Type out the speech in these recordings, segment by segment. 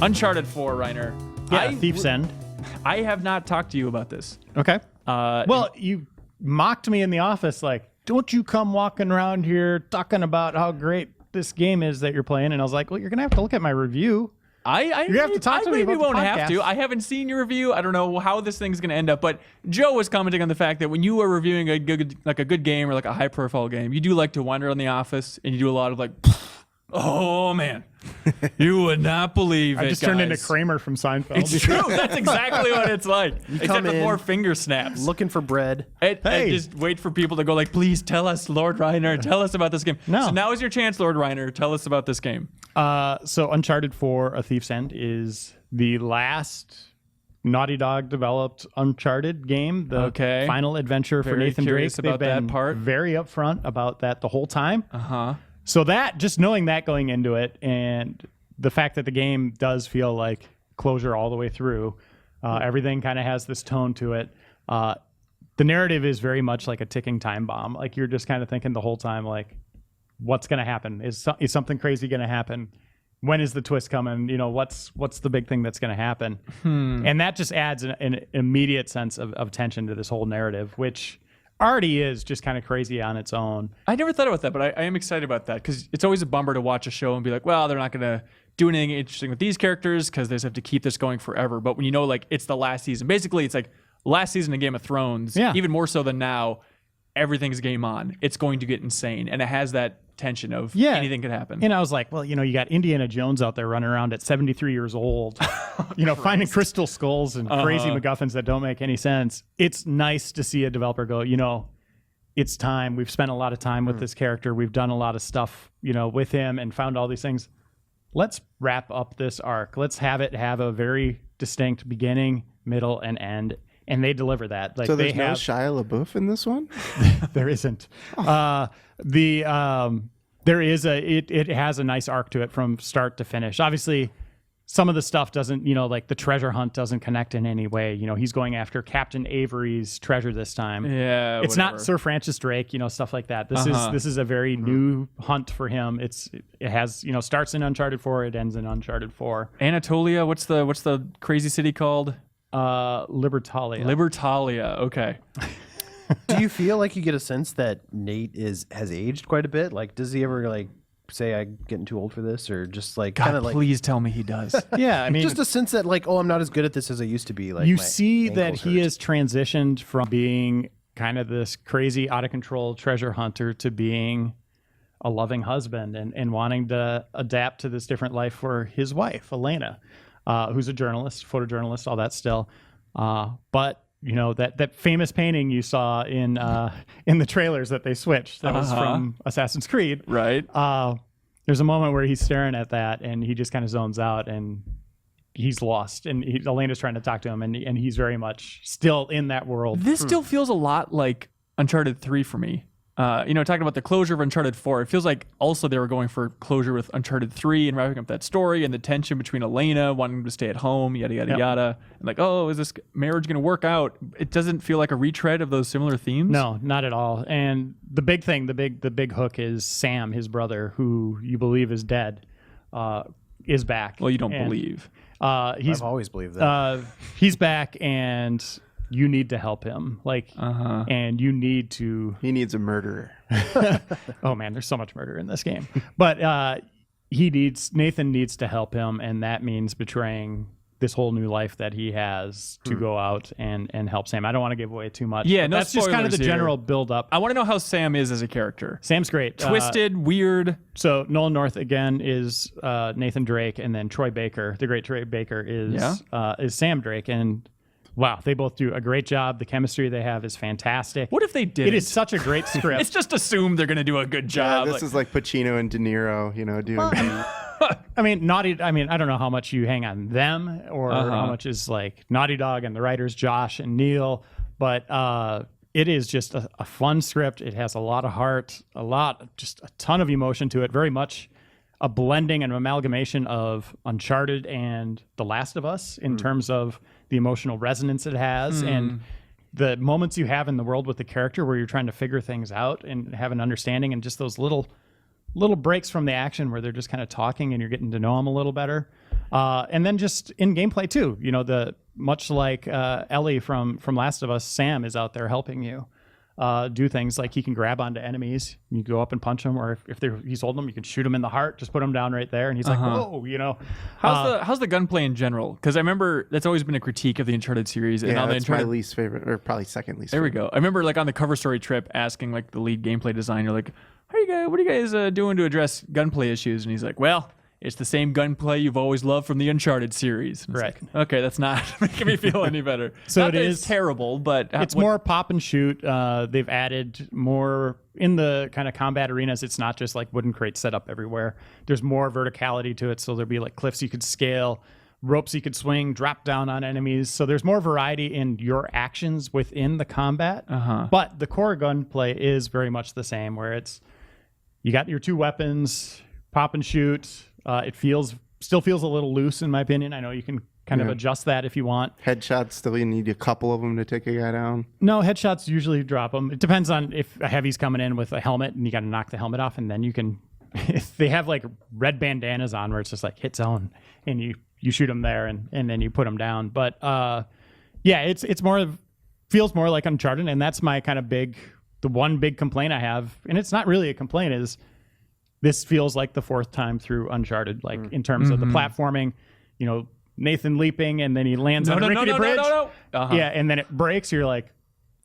Uncharted 4, Reiner. Yeah, Thief's End. I have not talked to you about this. Okay. Well, you mocked me in the office like, don't you come walking around here talking about how great this game is that you're playing. And I was like, well, you're going to have to look at my review. You have to talk to me maybe about the won't have to. podcast. I haven't seen your review. I don't know how this thing's going to end up. But Joe was commenting on the fact that when you are reviewing a good game or like a high profile game, you do like to wander around the office and you do a lot of like, oh man, you would not believe it. I just turned into Kramer from Seinfeld. It's true. That's exactly what it's like. Except with more finger snaps. Looking for bread. And just wait for people to go like, please tell us, Lord Reiner, tell us about this game. No. So now is your chance, Lord Reiner. Tell us about this game. So Uncharted 4: A Thief's End is the last Naughty Dog developed Uncharted game. The final adventure for Very Nathan Drake. curious about They've been that part. very upfront about that the whole time. Uh-huh. So that, just knowing that going into it, and the fact that the game does feel like closure all the way through, everything kind of has this tone to it. The narrative is very much like a ticking time bomb. Like you're just kind of thinking the whole time, like, what's going to happen? Is something crazy going to happen? When is the twist coming? You know, what's the big thing that's going to happen? And that just adds an immediate sense of tension to this whole narrative, which already is just kind of crazy on its own. I never thought about that, but I am excited about that because it's always a bummer to watch a show and be like, well, they're not going to do anything interesting with these characters because they just have to keep this going forever. But when you know, like, it's the last season, basically it's like last season of Game of Thrones, even more so than now, everything's game on. It's going to get insane. And it has that tension of anything could happen. And I was like, well, you know, you got Indiana Jones out there running around at 73 years old, you know, finding crystal skulls and crazy MacGuffins that don't make any sense. It's nice to see a developer go, you know, it's time. We've spent a lot of time with this character. We've done a lot of stuff, you know, with him and found all these things. Let's wrap up this arc. Let's have it have a very distinct beginning, middle, and end. And they deliver that. Like, so there's no Shia LaBeouf in this one? There isn't. There is it has a nice arc to it from start to finish. Obviously, some of the stuff doesn't, you know, like the treasure hunt doesn't connect in any way. You know, he's going after Captain Avery's treasure this time. Yeah, it's not Sir Francis Drake, you know, stuff like that. This is a very new hunt for him. It has, you know, starts in Uncharted 4, it ends in Uncharted 4. Anatolia, what's the crazy city called? Libertalia. Libertalia. Okay. Do you feel like you get a sense that Nate has aged quite a bit? Like, does he ever like say I'm getting too old for this, or just like kind of like? Please tell me he does. Yeah, I mean, just a sense that like, oh, I'm not as good at this as I used to be. Like, you see that he has transitioned from being kind of this crazy, out of control treasure hunter to being a loving husband and wanting to adapt to this different life for his wife, Elena. Who's a journalist, photojournalist, all that still. But, you know, that famous painting you saw in the trailers that they switched, that was from Assassin's Creed. Right. There's a moment where he's staring at that and he just kind of zones out and he's lost. And Elena's trying to talk to him and he's very much still in that world. This still feels a lot like Uncharted 3 for me. You know, talking about the closure of Uncharted 4, it feels like also they were going for closure with Uncharted 3 and wrapping up that story and the tension between Elena wanting to stay at home, yada, yada, yada. And like, oh, is this marriage going to work out? It doesn't feel like a retread of those similar themes. No, not at all. And the big thing, the big hook is Sam, his brother, who you believe is dead, is back. Well, you don't believe. I've always believed that. He's back and you need to help him, like, and you need to. He needs a murderer. Oh man, there's so much murder in this game. But Nathan needs to help him, and that means betraying this whole new life that he has to go out and help Sam. I don't want to give away too much. Yeah, no, that's just kind of the general build up. I want to know how Sam is as a character. Sam's great. Twisted, weird. So Nolan North again is Nathan Drake, and then Troy Baker, the great Troy Baker, is Sam Drake, and. Wow, they both do a great job. The chemistry they have is fantastic. What if they did? It is such a great script. It's just assumed they're going to do a good job. Yeah, this is like Pacino and De Niro, you know, doing. I mean, I don't know how much you hang on them or how much is like Naughty Dog and the writers Josh and Neil, but it is just a fun script. It has a lot of heart, just a ton of emotion to it. Very much a blending and amalgamation of Uncharted and The Last of Us in terms of the emotional resonance it has and the moments you have in the world with the character where you're trying to figure things out and have an understanding, and just those little breaks from the action where they're just kind of talking and you're getting to know them a little better. And then just in gameplay too, much like Ellie from Last of Us, Sam is out there helping you do things like he can grab onto enemies. You go up and punch him, or if he's holding them, you can shoot him in the heart. Just put him down right there, and he's like, whoa, How's the gunplay in general? Because I remember that's always been a critique of the Uncharted series. And on the that's Uncharted, my least favorite, or probably second least. There we favorite. go. I remember like on the cover story trip asking like the lead gameplay designer, like, what are you guys doing to address gunplay issues? And he's like, well, it's the same gunplay you've always loved from the Uncharted series. And it's Right. like, okay, that's not making me feel any better. So Not it that is it's terrible, but it's more pop and shoot. They've added more in the kind of combat arenas. It's not just like wooden crates set up everywhere. There's more verticality to it. So there'll be like cliffs you could scale, ropes you could swing, drop down on enemies. So there's more variety in your actions within the combat. But the core gunplay is very much the same, where it's you got your two weapons, pop and shoot. It still feels a little loose in my opinion. I know you can kind of adjust that if you want. Headshots, still you need a couple of them to take a guy down. No, headshots usually drop them. It depends on if a heavy's coming in with a helmet and you got to knock the helmet off, and then you can. If they have like red bandanas on where it's just like hit zone, and you shoot them there, and then you put them down. But it's feels more like Uncharted, and that's my kind of the one big complaint I have, and it's not really a complaint, is this feels like the fourth time through Uncharted, like in terms of the platforming, Nathan leaping and then he lands on a rickety bridge. Yeah, and then it breaks. You're like,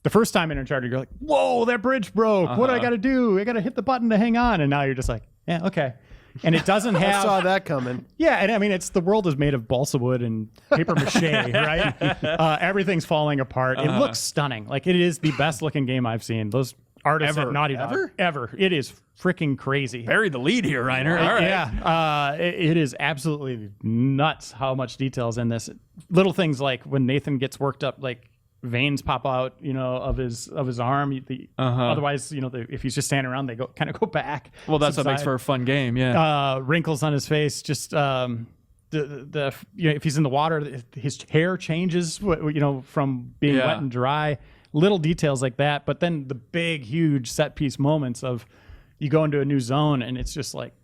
the first time in Uncharted, you're like, whoa, that bridge broke. What do I got to do? I got to hit the button to hang on. And now you're just like, yeah, okay. And it doesn't I have. saw that coming. Yeah, and I mean, the world is made of balsa wood and paper mache, right? Everything's falling apart. It looks stunning. Like, it is the best looking game I've seen. Those artists at Naughty Dog. Ever. It is freaking crazy. Bury the lead here, Reiner. All right. Yeah, it is absolutely nuts how much detail's in this. Little things like when Nathan gets worked up, like veins pop out, of his arm. Otherwise, if he's just standing around, they kind of go back. Well, that's what makes for a fun game. Yeah. Wrinkles on his face. Just if he's in the water, his hair changes. From being wet and dry. Little details like that, but then the big, huge set piece moments of you go into a new zone and it's just like,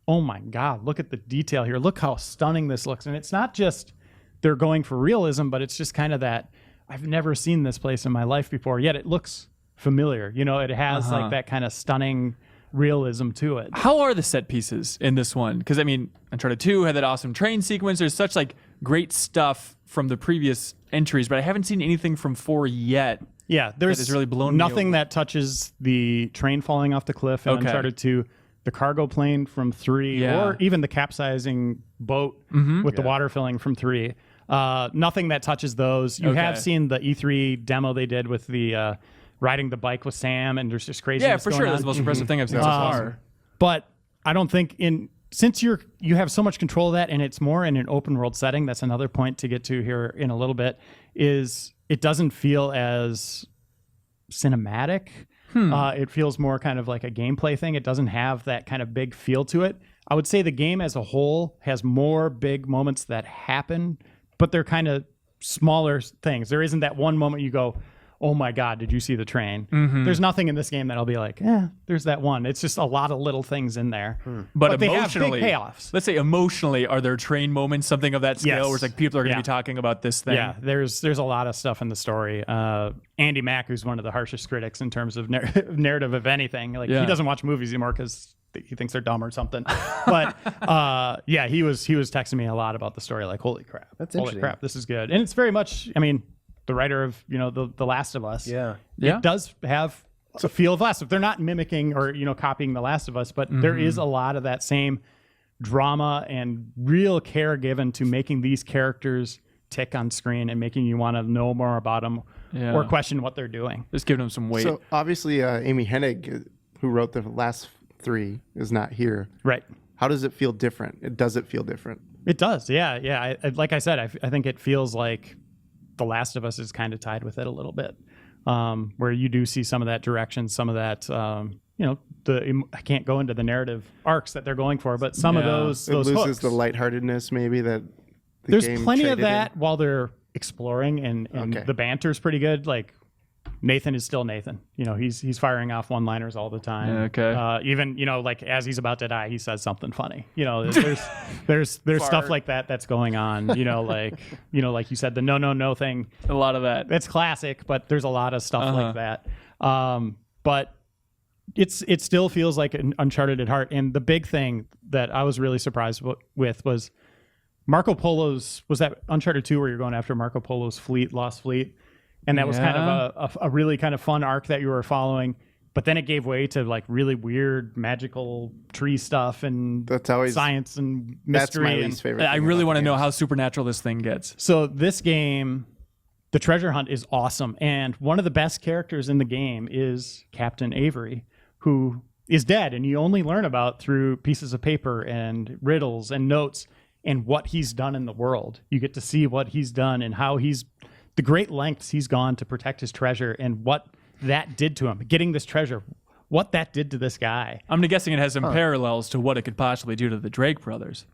oh my God, look at the detail here. Look how stunning this looks. And it's not just they're going for realism, but it's just kind of that I've never seen this place in my life before, yet it looks familiar. It has like that kind of stunning realism to it. How are the set pieces in this one? Because I mean, Uncharted 2 had that awesome train sequence. There's such like great stuff from the previous entries, but I haven't seen anything from 4 yet. Yeah, there's really blown nothing that touches the train falling off the cliff in Uncharted 2, the cargo plane from 3, or even the capsizing boat with the water filling from 3. Nothing that touches those. You have seen the E3 demo they did with the riding the bike with Sam, and there's just crazy. Yeah, for sure. That's the most impressive thing I've seen so far. But I don't think since you have so much control of that, and it's more in an open world setting. That's another point to get to here in a little bit. Is it doesn't feel as cinematic. It feels more kind of like a gameplay thing. It doesn't have that kind of big feel to it. I would say the game as a whole has more big moments that happen, but they're kind of smaller things. There isn't that one moment you go, oh my God, did you see the train? There's nothing in this game that I'll be like, there's that one. It's just a lot of little things in there. But they have big emotionally, payoffs. Let's say emotionally, are there train moments, something of that scale, Yes. where it's like people are going to be talking about this thing? Yeah, there's a lot of stuff in the story. Andy Mack, who's one of the harshest critics in terms of narrative of anything, he doesn't watch movies anymore because he thinks they're dumb or something. But he was texting me a lot about the story. Like, holy crap, interesting. Holy crap, this is good. And it's very much, I mean, the writer of the Last of Us. Yeah. It does have a feel of Last of Us. They're not mimicking or copying the Last of Us, but there is a lot of that same drama and real care given to making these characters tick on screen and making you want to know more about them or question what they're doing. Just giving them some weight. So obviously, Amy Hennig, who wrote the last 3, is not here. Right. How does it feel different? Does it feel different? It does. Yeah. Like I said, I think it feels like The Last of Us is kind of tied with it a little bit, where you do see some of that direction, some of that, I can't go into the narrative arcs that they're going for, but some of those loses hooks. the lightheartedness maybe that the There's game plenty of traded that in. while they're exploring, and the banter's pretty good. Like Nathan is still Nathan. He's firing off one-liners all the time. Okay. Even like as he's about to die, he says something funny. There's stuff like that that's going on. Like you said, the no thing. A lot of that. That's classic, but there's a lot of stuff like that. But it still feels like an Uncharted at heart. And the big thing that I was really surprised with was Marco Polo's. Was that Uncharted 2 where you're going after Marco Polo's lost fleet? And that was kind of a really kind of fun arc that you were following. But then it gave way to like really weird magical tree stuff and that's always science and that's mystery. my least favorite. I really want to know how supernatural this thing gets. So this game, the treasure hunt is awesome. And one of the best characters in the game is Captain Avery, who is dead. And you only learn about through pieces of paper and riddles and notes and what he's done in the world. You get to see what he's done and how the great lengths he's gone to protect his treasure and what that did to him. Getting this treasure, what that did to this guy. I'm guessing it has some parallels to what it could possibly do to the Drake brothers.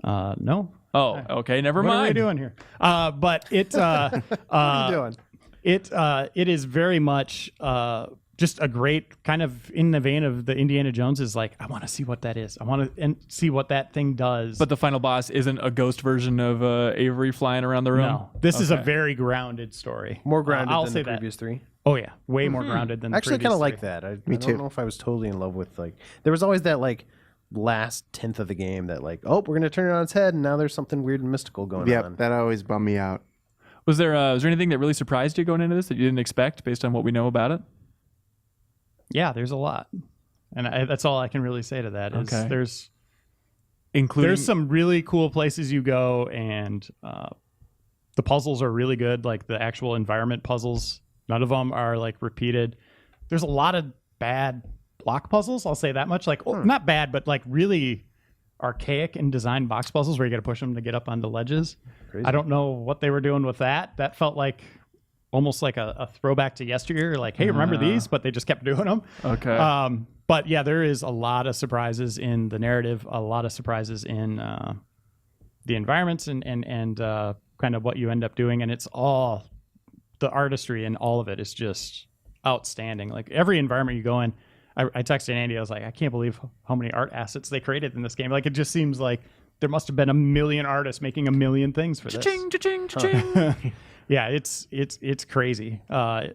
No. Oh, okay. Never What mind. are we doing here? But it, What are you doing? it is very much just a great kind of in the vein of the Indiana Jones is like, I want to see what that is. I want to see what that thing does. But the final boss isn't a ghost version of Avery flying around the room? no, this is a very grounded story. More grounded I'll than say the previous three. Oh yeah, way more grounded than Actually, I the kind of previous like three. that. I too. don't know if I was totally in love with like. There was always that like last tenth of the game that like, oh, we're gonna turn it on its head, and now there's something weird and mystical going on. Yep, that always bummed me out. Was there anything that really surprised you going into this that you didn't expect based on what we know about it? Yeah, there's a lot, and that's all I can really say to that. Is Okay. there's Including some really cool places you go, and the puzzles are really good. Like the actual environment puzzles, none of them are like repeated. There's a lot of bad block puzzles. I'll say that much. Like not bad, but like really archaic in design box puzzles where you got to push them to get up onto ledges. Crazy. I don't know what they were doing with that. That felt like almost like a throwback to yesteryear. Like, hey, remember these? But they just kept doing them. Okay. But yeah, there is a lot of surprises in the narrative, a lot of surprises in the environments and kind of what you end up doing. And it's all the artistry and all of it is just outstanding. Like every environment you go in, I texted Andy, I was like, I can't believe how many art assets they created in this game. Like it just seems like there must have been a million artists making a million things for this. Cha-ching, cha-ching, cha-ching. Yeah, it's crazy. I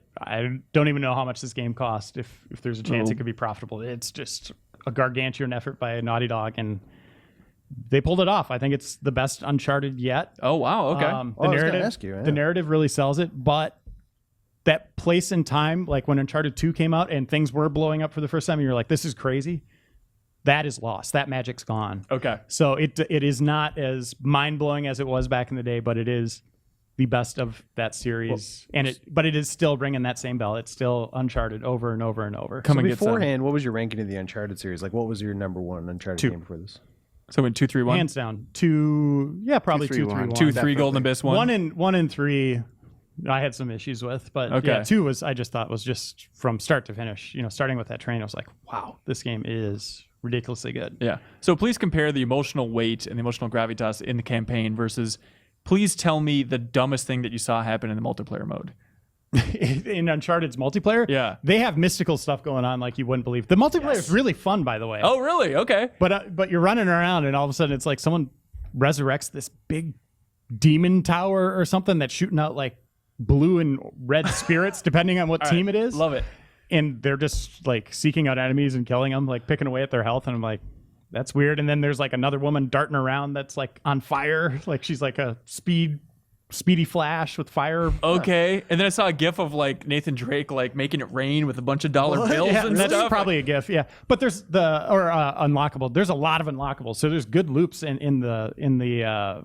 don't even know how much this game cost. If there's a chance it could be profitable, it's just a gargantuan effort by Naughty Dog, and they pulled it off. I think it's the best Uncharted yet. Oh, wow. Okay. I was gonna ask you, yeah. The narrative really sells it, but that place in time, like when Uncharted 2 came out and things were blowing up for the first time, and you're like, this is crazy. That is lost. That magic's gone. Okay. So it is not as mind blowing as it was back in the day, but it is the best of that series, but it is still ringing that same bell. It's still Uncharted over and over and over. Come So and get some. beforehand, what was your ranking of the Uncharted series? Like, what was your number one Uncharted 2. game before this? So in 2, 3, 1. Hands down. 2, yeah, probably 2, 3, 1. 2, 3, Golden Abyss 1. 1 and 3, I had some issues with, but Okay. yeah, 2 I just thought was just from start to finish. Starting with that train, I was like, wow, this game is ridiculously good. Yeah. So please compare the emotional weight and the emotional gravitas in the campaign versus. Please tell me the dumbest thing that you saw happen in the multiplayer mode. In Uncharted's multiplayer, Yeah. they have mystical stuff going on like you wouldn't believe. The multiplayer is really fun, by the way. Oh, really? Okay. But you're running around and all of a sudden it's like someone resurrects this big demon tower or something that's shooting out like blue and red spirits depending on what team it is. Love it. And they're just like seeking out enemies and killing them, like picking away at their health. And I'm like, that's weird. And then there's like another woman darting around that's like on fire. Like she's like a speedy Flash with fire. Okay. And then I saw a gif of like Nathan Drake like making it rain with a bunch of dollar bills Yeah, and that's stuff. probably a GIF, yeah. But there's unlockable. There's a lot of unlockables. So there's good loops in the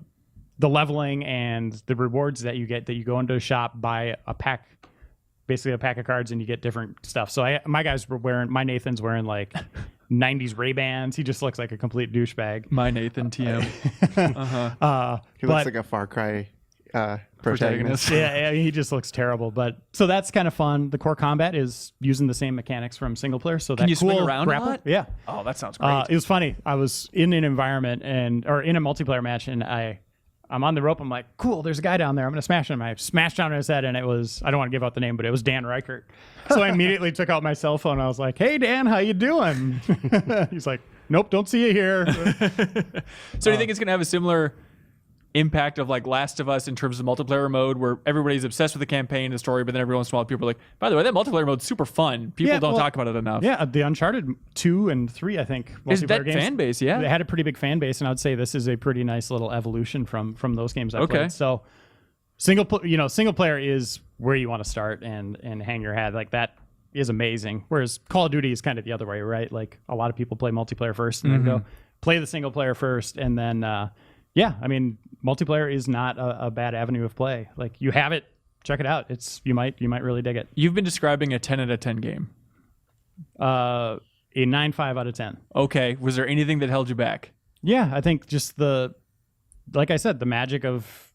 leveling and the rewards that you get that you go into a shop, buy a pack, basically a pack of cards, and you get different stuff. So my Nathan's wearing like 90s Ray-Bans. He just looks like a complete douchebag. My Nathan TM. He looks like a Far Cry protagonist. Yeah, he just looks terrible. But so that's kind of fun. The core combat is using the same mechanics from single player. So Can that you swing cool around a grapple, lot? yeah. Oh, that sounds great. It was funny. I was in an environment or in a multiplayer match, and I'm on the rope. I'm like, cool, there's a guy down there. I'm going to smash him. I smashed down his head, and it was, I don't want to give out the name, but it was Dan Reichert. So I immediately took out my cell phone. I was like, hey, Dan, how you doing? He's like, nope, don't see you here. So do you think it's going to have a similar impact of like Last of Us in terms of multiplayer mode, where everybody's obsessed with the campaign and the story, but then every once in a while people are like, by the way, that multiplayer mode's super fun. People don't talk about it enough. Yeah, the Uncharted 2 and 3, I think. Is that games, fan base, yeah? They had a pretty big fan base, and I would say this is a pretty nice little evolution from those games I played. So single player is where you want to start and hang your hat. Like, that is amazing. Whereas Call of Duty is kind of the other way, right? Like, a lot of people play multiplayer first and then go play the single player first, and then yeah, I mean, multiplayer is not a bad avenue of play. Like, you have it, check it out. You might really dig it. You've been describing a 10 out of 10 game. A 9.5 out of 10. Okay. Was there anything that held you back? Yeah, I think just like I said, the magic of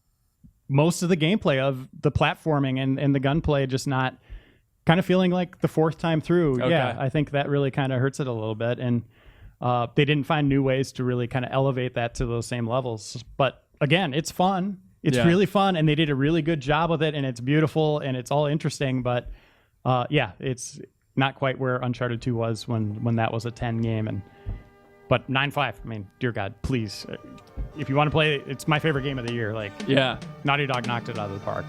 most of the gameplay of the platforming and the gunplay just not kind of feeling like the fourth time through. Okay. Yeah, I think that really kind of hurts it a little bit. And they didn't find new ways to really kind of elevate that to those same levels. But again, it's fun. It's really fun, and they did a really good job with it, and it's beautiful, and it's all interesting. But yeah, it's not quite where Uncharted 2 was when that was a 10 game. But 9.5, I mean, dear God, please. If you want to play it, it's my favorite game of the year. Like, Yeah. Naughty Dog knocked it out of the park.